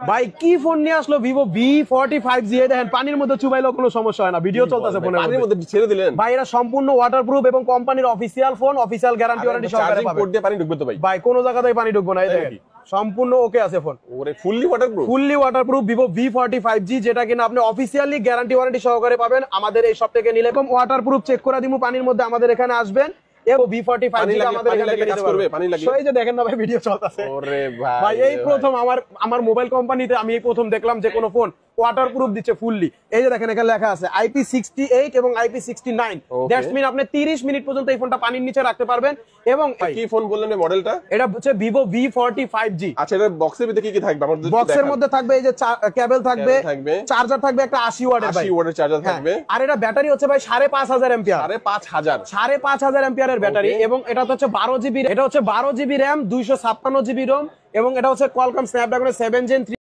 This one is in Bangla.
ভাই কি ফোন নিয়ে আসলো ভিভো V45G, দেখেন পানির মধ্যে চুবাইলেও কোনো সমস্যা হয় না, ভিডিও চলতেছে ফোনের পানির মধ্যে ছেড়ে দিলেন ভাই। এটা সম্পূর্ণ ওয়াটারপ্রুফ এবং কোম্পানির official phone, official guarantee warranty সহকারে পাবেন। পোর্ট দিয়ে পানি ঢুকবে তো ভাই? ভাই কোনো জায়গাতেই পানি ঢুকবে না, এই দেখেন সম্পূর্ণ ওকে আছে ফোন। ওরে fully waterproof, fully waterproof Vivo V45G, যেটা কিনা আপনি অফিশিয়ালি গ্যারান্টি ওয়ারেন্টি সহকারে পাবেন আমাদের এই শপ থেকে নিলে। এবং ওয়াটারপ্রুফ চেক করে দিমু পানির মধ্যে, আমাদের এখানে আসবেন এবং V45G আমাদের এখানে কাজ করবে। সেই যে দেখেন না ভাই ভিডিও চলতেছে। ওরে ভাই এই প্রথম আমার মোবাইল কোম্পানিতে আমি এই প্রথম দেখলাম যে কোন ফোন ওয়াটারপ্রুফ দিচ্ছে ফুললি। এই যে দেখেন এখানে লেখা আছে IP68 এবং IP69, দ্যাটস মিন আপনি 30 মিনিট পর্যন্ত এই ফোনটা পানির নিচে রাখতে পারবেন। এবং কি ফোন বললেন এই মডেলটা? এটা হচ্ছে ভিভো V45G। আচ্ছা, এর বক্সের ভিতরে কি থাকবে? আমাদের বক্সের মধ্যে থাকবে এই যে কেবল থাকবে, চার্জার থাকবে একটা 80 ওয়াটের, 80 ওয়াটের চার্জার থাকবে। আর এটা ব্যাটারি হচ্ছে ভাই 5500 एंपियर, 5500 एंपियर ব্যাটারি। এবং এটা হচ্ছে 12 জিবি, এটা হচ্ছে 12 জিবি র‍্যাম, 256 জিবি রোম, এবং এটা হচ্ছে কোয়ালকম স্ন্যাপড্রাগনের 7 Gen 3